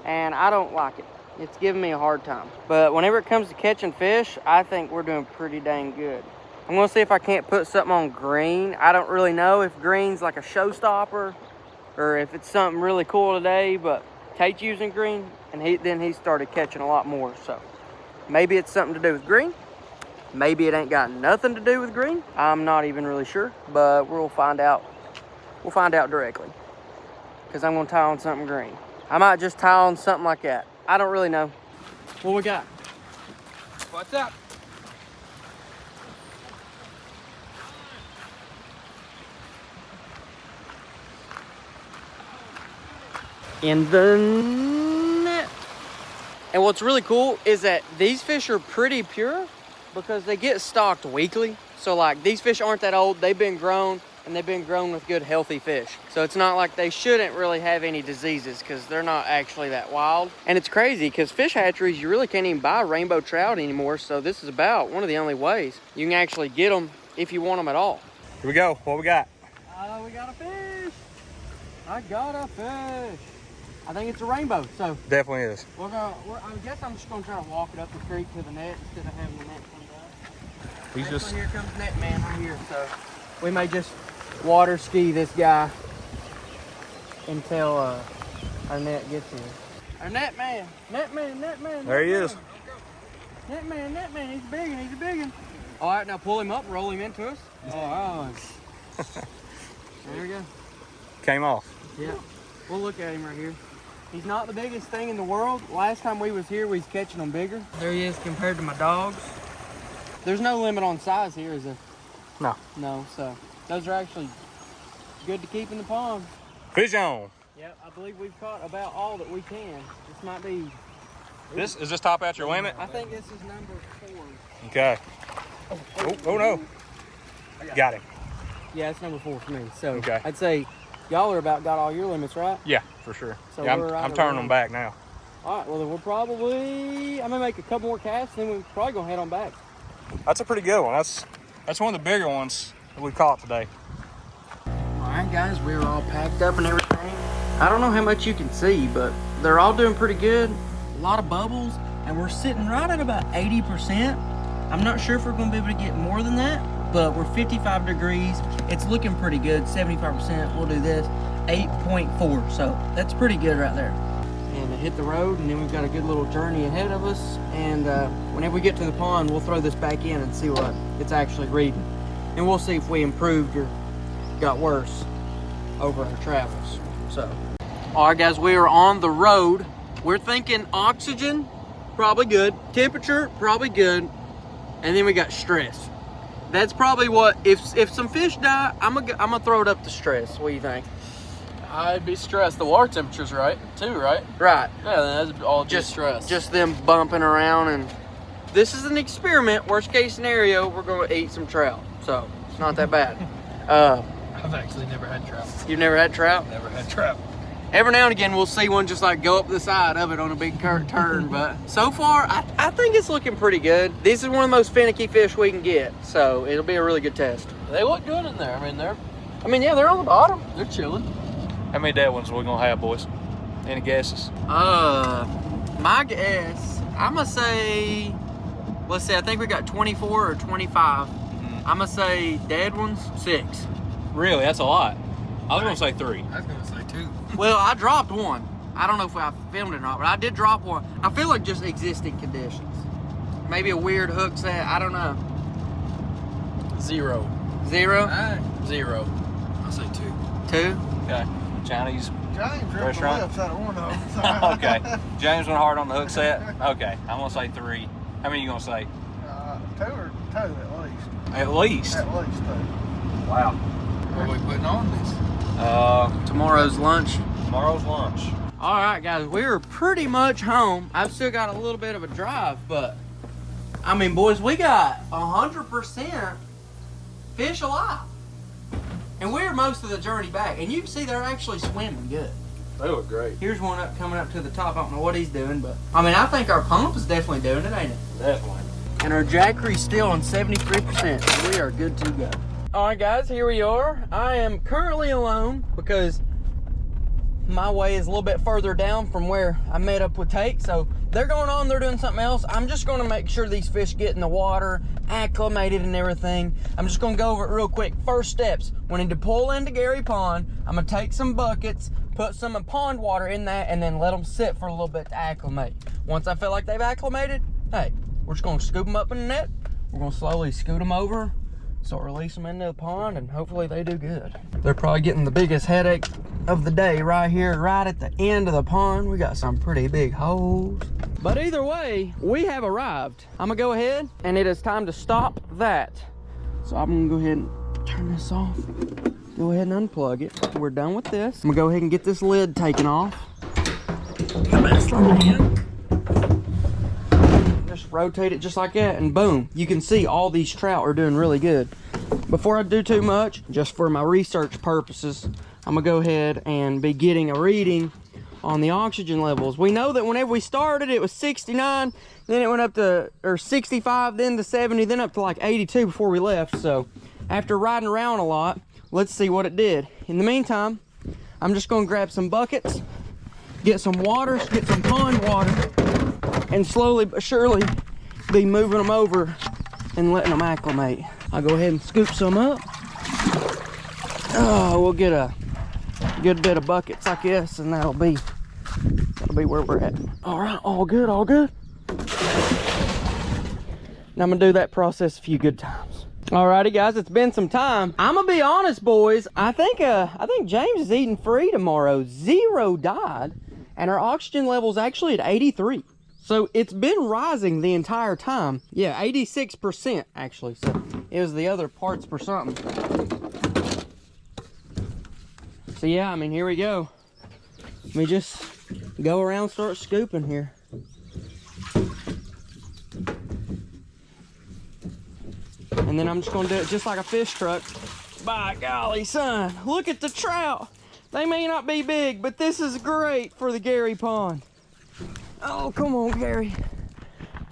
and I don't like it. It's giving me a hard time. But whenever it comes to catching fish, I think we're doing pretty dang good. I'm gonna see if I can't put something on green. I don't really know if green's like a showstopper or if it's something really cool today, but Tate's using green and then he started catching a lot more. So maybe it's something to do with green. Maybe it ain't got nothing to do with green. I'm not even really sure, but we'll find out. We'll find out directly because I'm gonna tie on something green. I might just tie on something like that. I don't really know. What we got? What's up? In the net. And what's really cool is that these fish are pretty pure because they get stocked weekly. So like these fish aren't that old, they've been grown and they've been grown with good healthy fish. So it's not like they shouldn't really have any diseases because they're not actually that wild. And it's crazy because fish hatcheries, you really can't even buy rainbow trout anymore. So this is about one of the only ways you can actually get them if you want them at all. Here we go. What we got? We got a fish. I got a fish. I think it's a rainbow, so Definitely is. I guess I'm just gonna try to walk it up the creek to the net instead of having the net come down. He's Actually, just here comes net man right here, so we may just water ski this guy until our net gets here. Our net man. there. He is. Net man, he's a big one. All right, now pull him up, roll him into us. Oh, there we go. Came off. Yeah, we'll look at him right here. He's not the biggest thing in the world. Last time we was here, we was catching them bigger. There he is compared to my dogs. There's no limit on size here, is there? No. No, so those are actually good to keep in the pond. Fish on. Yep, I believe we've caught about all that we can. This might be... Is this top out your limit? I think this is number 4. Okay. Oh no. Got him. Yeah, it's number 4 for me. So Okay. I'd say y'all are about got all your limits, right? Yeah, for sure. So yeah, we're right I'm turning around. them back now. All right, well then we're probably... I'm gonna make a couple more casts, then we're probably gonna head on back. That's a pretty good one. That's one of the bigger ones that we caught today. All right, guys, we're all packed up and everything. I don't know how much you can see, but they're all doing pretty good. A lot of bubbles, and we're sitting right at about 80%. I'm not sure if we're gonna be able to get more than that, but we're 55 degrees. It's looking pretty good, 75%. We'll do this, 8.4, so that's pretty good right there. And hit the road, and then we've got a good little journey ahead of us. And whenever we get to the pond, we'll throw this back in and see what it's actually reading. And we'll see if we improved or got worse over our travels. So, all right, guys, we are on the road. We're thinking oxygen, probably good. Temperature, probably good. And then we got stress. That's probably what, if some fish die, I'm gonna throw it up to stress. What do you think? I'd be stressed. The water temperature's right, too, right? Right. Yeah, that's all just stress. Just them bumping around, and this is an experiment. Worst case scenario, we're gonna eat some trout. So, it's not that bad. I've actually never had trout. You've never had trout? Never had trout. Every now and again, we'll see one just like go up the side of it on a big turn, but so far, I think it's looking pretty good. This is one of the most finicky fish we can get, so it'll be a really good test. They look good in there. I mean, Yeah, they're on the bottom. they're chilling. How many dead ones are we gonna have, boys? Any guesses? My guess, I'm gonna say, let's see, I think we got 24 or 25. I'm gonna say dead ones, 6. Really? That's a lot. I was gonna say 3. I was gonna say 2. Well, I dropped one. I don't know if I filmed it or not, but I did drop one. I feel like just existing conditions. Maybe a weird hook set, I don't know. 0. 0? 0. I'll say 2. 2? Okay. Chinese. James ripped the Restaurant? lips out of one of them. Okay. James went hard on the hook set. Okay. I'm gonna say 3. How many you gonna say? 2 or 2 at least. At least. At least 2. Wow. What are we putting on this? Tomorrow's lunch. Tomorrow's lunch. All right, guys, we are pretty much home. I've still got a little bit of a drive, but I mean, boys, we got 100% fish alive. And we're most of the journey back, and you can see they're actually swimming good. They look great. Here's one coming up to the top. I don't know what he's doing, but I mean, I think our pump is definitely doing it, ain't it? Definitely. And our jackery's still on 73%, so we are good to go. All right, guys, here we are. I am currently alone because my way is a little bit further down from where I met up with Tate. So they're going on, they're doing something else. I'm just gonna make sure these fish get in the water, acclimated and everything. I'm just gonna go over it real quick. First steps, we need to pull into Gary Pond. I'm gonna take some buckets, put some pond water in that, and then let them sit for a little bit to acclimate. Once I feel like they've acclimated, hey, we're just gonna scoop them up in the net. We're gonna slowly scoot them over, so release them into the pond, and hopefully they do good. They're probably getting the biggest headache of the day right here, right at the end of the pond. We got some pretty big holes. But either way, we have arrived. I'm gonna go ahead, and it is time to stop that. So I'm gonna go ahead and turn this off. Go ahead and unplug it. We're done with this. I'm gonna go ahead and get this lid taken off. Just rotate it just like that, and boom, you can see all these trout are doing really good. Before I do too much, just for my research purposes, I'm gonna go ahead and be getting a reading on the oxygen levels. We know that whenever we started, it was 69, then it went up to, or 65, then to 70, then up to like 82 before we left. So after riding around a lot, let's see what it did. In the meantime, I'm just gonna grab some buckets, get some water, get some pond water, and slowly but surely be moving them over and letting them acclimate. I'll go ahead and scoop some up. Oh, we'll get a good bit of buckets like this, and that'll be where we're at. All right, all good, all good. Now I'm gonna do that process a few good times. Alrighty, guys, it's been some time. I'm gonna be honest, boys. I think James is eating free tomorrow. 0 died, and our oxygen level's actually at 83. So it's been rising the entire time. Yeah, 86% actually. So it was the other parts per something. So yeah, I mean, here we go. Let me just go around, start scooping here. And then I'm just gonna do it just like a fish truck. By golly, son, look at the trout. They may not be big, but this is great for the Gary Pond. Oh, come on, Gary.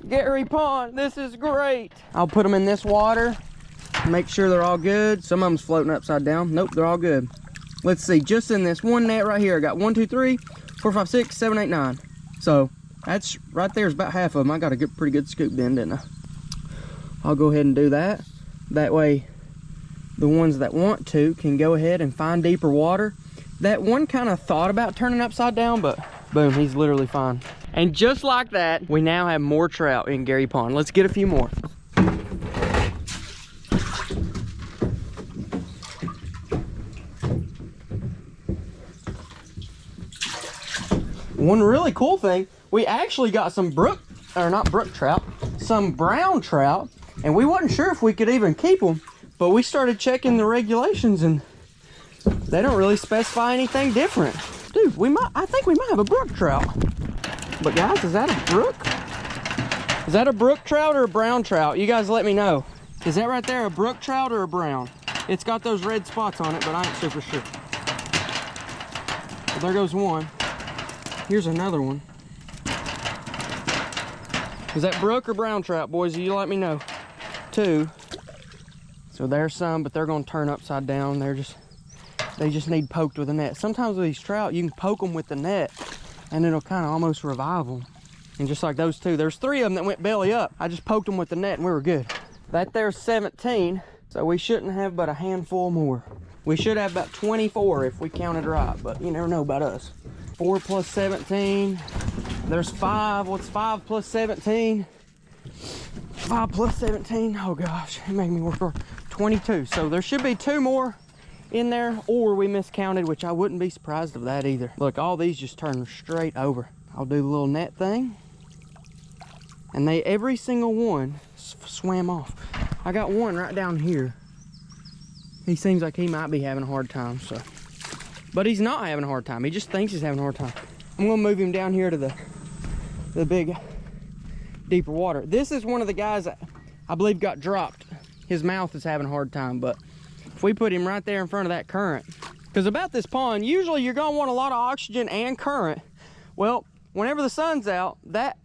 Gary Pond, this is great. I'll put them in this water, make sure they're all good. Some of them's floating upside down. Nope, they're all good. Let's see, just in this one net right here, I got 1, 2, 3, 4, 5, 6, 7, 8, 9. So that's right there is about half of them. I got a pretty good scoop then, didn't I? I'll go ahead and do that. That way the ones that want to can go ahead and find deeper water. That one kind of thought about turning upside down, but boom, he's literally fine. And just like that, we now have more trout in Gary Pond. Let's get a few more. One really cool thing, we actually got some some brown trout, and we wasn't sure if we could even keep them, but we started checking the regulations and they don't really specify anything different. Dude, I think we might have a brook trout. But guys, is that a brook? Is that a brook trout or a brown trout? You guys let me know. Is that right there a brook trout or a brown? It's got those red spots on it, but I ain't super sure. Well, there goes one. Here's another one. Is that brook or brown trout, boys? You let me know. 2. So there's some, but they're gonna turn upside down. They just need poked with a net. Sometimes with these trout, you can poke them with the net and it'll kind of almost revive them. And just like those 2, there's 3 of them that went belly up. I just poked them with the net and we were good. That there's 17, so we shouldn't have but a handful more. We should have about 24 if we counted right, but you never know about us. 4 plus 17, there's 5. What's 5 plus 17? 5 plus 17, oh gosh, it made me work hard. 22, so there should be 2 more in there, or we miscounted, which I wouldn't be surprised of that either. Look, all these just turn straight over. I'll do the little net thing, and every single one swam off. I got one right down here. He seems like he might be having a hard time, so. But he's not having a hard time. He just thinks he's having a hard time. I'm gonna move him down here to the big, deeper water. This is one of the guys that I believe got dropped. His mouth is having a hard time, but if we put him right there in front of that current, because about this pond, usually you're gonna want a lot of oxygen and current. Well, whenever the sun's out, that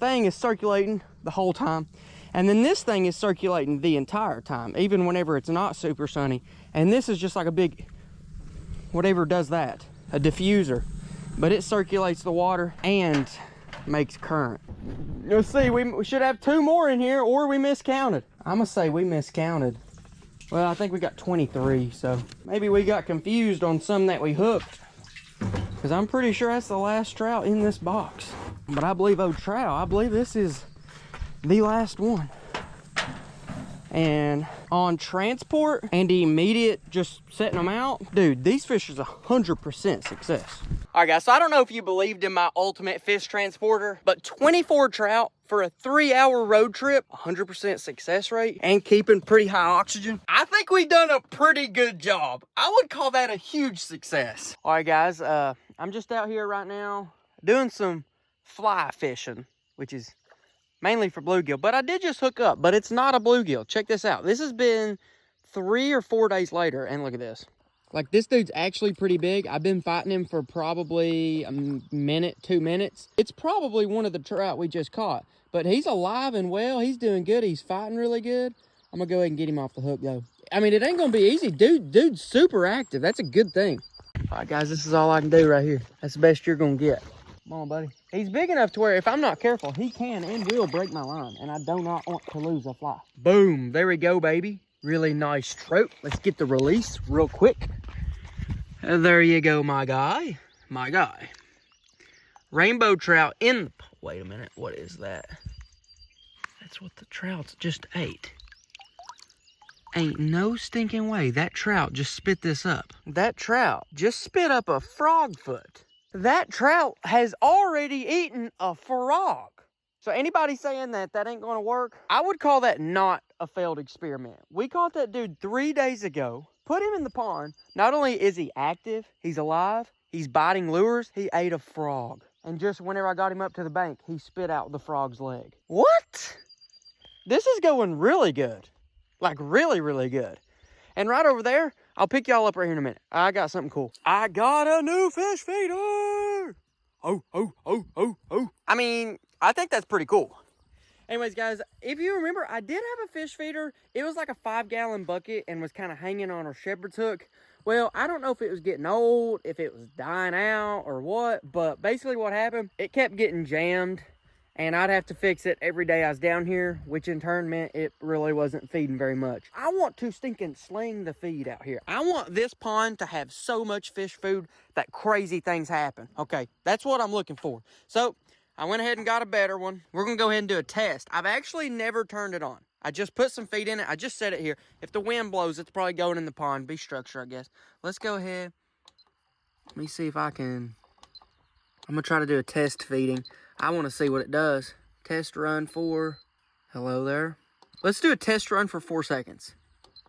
thing is circulating the whole time. And then this thing is circulating the entire time, even whenever it's not super sunny. And this is just like a big, whatever does that, a diffuser. But it circulates the water and makes current. You'll see, we should have 2 more in here, or we miscounted. I'm gonna say we miscounted. Well, I think we got 23, so maybe we got confused on some that we hooked. Because I'm pretty sure that's the last trout in this box. But I believe, oh, trout, I believe this is the last one. And on transport and immediate just setting them out, dude, these fish is 100% success. All right, guys, so I don't know if you believed in my ultimate fish transporter, but 24 trout for a 3-hour road trip, 100% success rate, and keeping pretty high oxygen. I think we've done a pretty good job. I would call that a huge success. All right, guys, I'm just out here right now doing some fly fishing, which is mainly for bluegill, but I did just hook up, but it's not a bluegill. Check this out. This has been 3 or 4 days later, and look at this. Like, this dude's actually pretty big. I've been fighting him for probably a minute, 2 minutes. It's probably one of the trout we just caught, but he's alive and well. He's doing good. He's fighting really good. I'm gonna go ahead and get him off the hook, though. I mean, it ain't gonna be easy. Dude's super active. That's a good thing. All right, guys, this is all I can do right here. That's the best you're gonna get. Come on, buddy. He's big enough to where if I'm not careful, he can and will break my line, and I do not want to lose a fly. Boom, there we go, baby. Really nice trout. Let's get the release real quick. There you go, my guy. My guy. Rainbow trout in the... Wait a minute, what is that? That's what the trout just ate. Ain't no stinking way that trout just spit this up. That trout just spit up a frog foot. That trout has already eaten a frog. So anybody saying that ain't gonna work, I would call that not a failed experiment. We caught that dude 3 days ago, put him in the pond. Not only is he active, he's alive, he's biting lures, he ate a frog. And just whenever I got him up to the bank, he spit out the frog's leg. What? This is going really good. Like really, really good. And right over there, I'll pick y'all up right here in a minute. I got something cool. I got a new fish feeder. I mean, I think that's pretty cool. Anyways, guys, if you remember, I did have a fish feeder. It was like a 5-gallon bucket and was kind of hanging on a shepherd's hook. Well, I don't know if it was getting old, if it was dying out or what, but basically what happened, it kept getting jammed. And I'd have to fix it every day I was down here, which in turn meant it really wasn't feeding very much. I want to stinking sling the feed out here. I want this pond to have so much fish food that crazy things happen. Okay, that's what I'm looking for. So I went ahead and got a better one. We're gonna go ahead and do a test. I've actually never turned it on. I just put some feed in it. I just set it here. If the wind blows, it's probably going in the pond. Be structure, I guess. Let's go ahead. Let me see if I can. I'm gonna try to do a test feeding. I want to see what it does. Test run for, hello there. Let's do a test run for 4 seconds.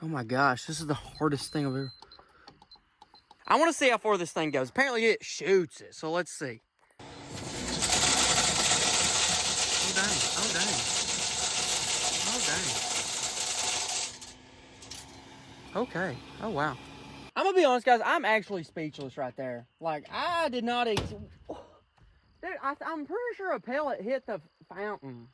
Oh my gosh, this is the hardest thing I've ever. I want to see how far this thing goes. Apparently it shoots it, so let's see. Oh dang, oh dang. Oh dang. Okay, oh wow. I'm gonna be honest, guys, I'm actually speechless right there. Like, I did not Dude, I'm pretty sure a pellet hit the fountain.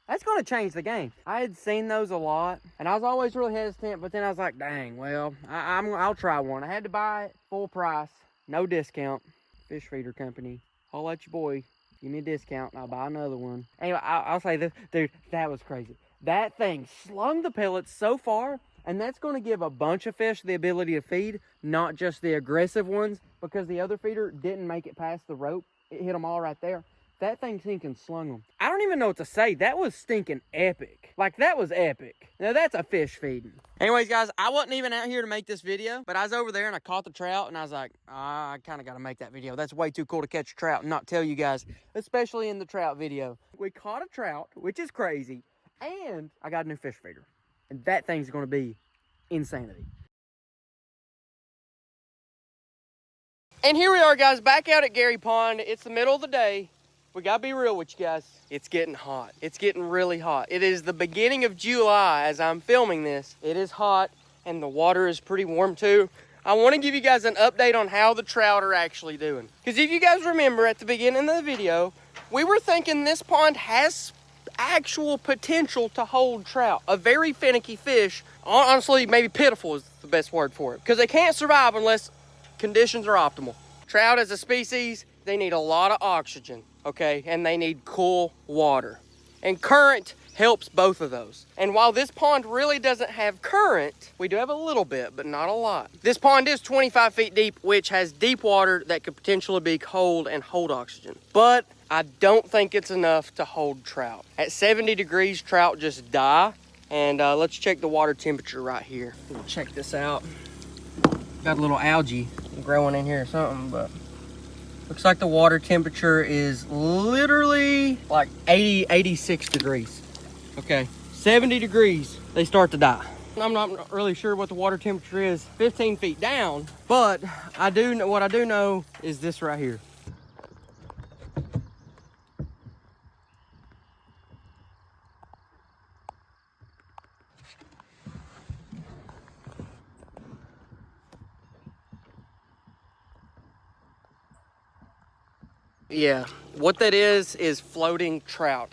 That's going to change the game. I had seen those a lot, and I was always really hesitant, but then I was like, dang, well, I'll try one. I had to buy it full price, no discount. Fish feeder company, holla at your boy, give me a discount, and I'll buy another one. Anyway, I'll say this, dude, that was crazy. That thing slung the pellets so far, and that's going to give a bunch of fish the ability to feed, not just the aggressive ones, because the other feeder didn't make it past the rope. It hit them all right there. That thing stinking slung them. I don't even know what to say. That was stinking epic. Like, that was epic. Now, that's a fish feeding. Anyways, guys, I wasn't even out here to make this video, but I was over there and I caught the trout, and I was like, I kind of got to make that video. That's way too cool to catch a trout and not tell you guys, especially in the trout video. We caught a trout, which is crazy, and I got a new fish feeder. And that thing's going to be insanity. And here we are, guys, back out at Gary Pond. It's the middle of the day. We gotta be real with you guys. It's getting hot. It's getting really hot. It is the beginning of July as I'm filming this. It is hot and the water is pretty warm too. I want to give you guys an update on how the trout are actually doing. Because if you guys remember at the beginning of the video, we were thinking this pond has actual potential to hold trout. A very finicky fish. Honestly, maybe pitiful is the best word for it. Because they can't survive unless conditions are optimal. Trout as a species, they need a lot of oxygen, okay? And they need cool water. And current helps both of those. And while this pond really doesn't have current, we do have a little bit, but not a lot. This pond is 25 feet deep, which has deep water that could potentially be cold and hold oxygen. But I don't think it's enough to hold trout. At 70 degrees, trout just die. And let's check the water temperature right here. We'll check this out. Got a little algae growing in here or something, but looks like the water temperature is literally like 86 degrees. Okay, 70 degrees, they start to die. I'm not really sure what the water temperature is 15 feet down, but I do know, what I do know is this right here. Yeah, what that is floating trout.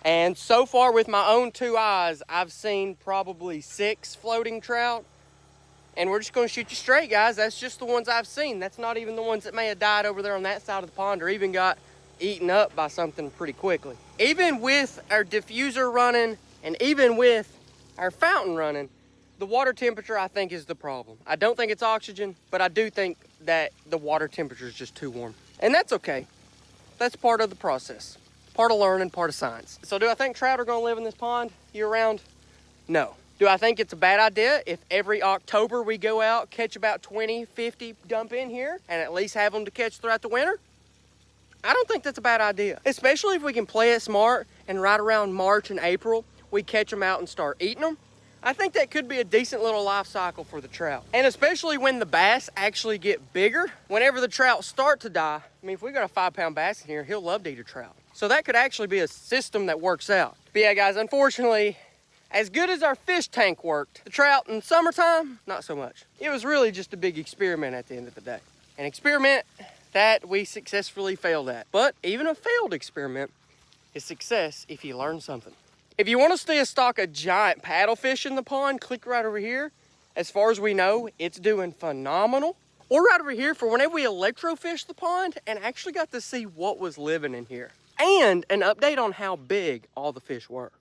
And so far with my own 2 eyes, I've seen probably 6 floating trout. And we're just gonna shoot you straight, guys. That's just the ones I've seen. That's not even the ones that may have died over there on that side of the pond or even got eaten up by something pretty quickly. Even with our diffuser running and even with our fountain running, the water temperature I think is the problem. I don't think it's oxygen, but I do think that the water temperature is just too warm. And that's okay. That's part of the process. Part of learning, part of science. So do I think trout are gonna live in this pond year round? No. Do I think it's a bad idea if every October we go out, catch about 20, 50, dump in here, and at least have them to catch throughout the winter? I don't think that's a bad idea. Especially if we can play it smart and right around March and April, we catch them out and start eating them. I think that could be a decent little life cycle for the trout. And especially when the bass actually get bigger, whenever the trout start to die, I mean, if we got a 5-pound bass in here, he'll love to eat a trout. So that could actually be a system that works out. But yeah, guys, unfortunately, as good as our fish tank worked, the trout in summertime, not so much. It was really just a big experiment at the end of the day. An experiment that we successfully failed at. But even a failed experiment is success if you learn something. If you want to see a stock of giant paddlefish in the pond, click right over here. As far as we know, it's doing phenomenal. Or right over here for whenever we electrofish the pond and actually got to see what was living in here. And an update on how big all the fish were.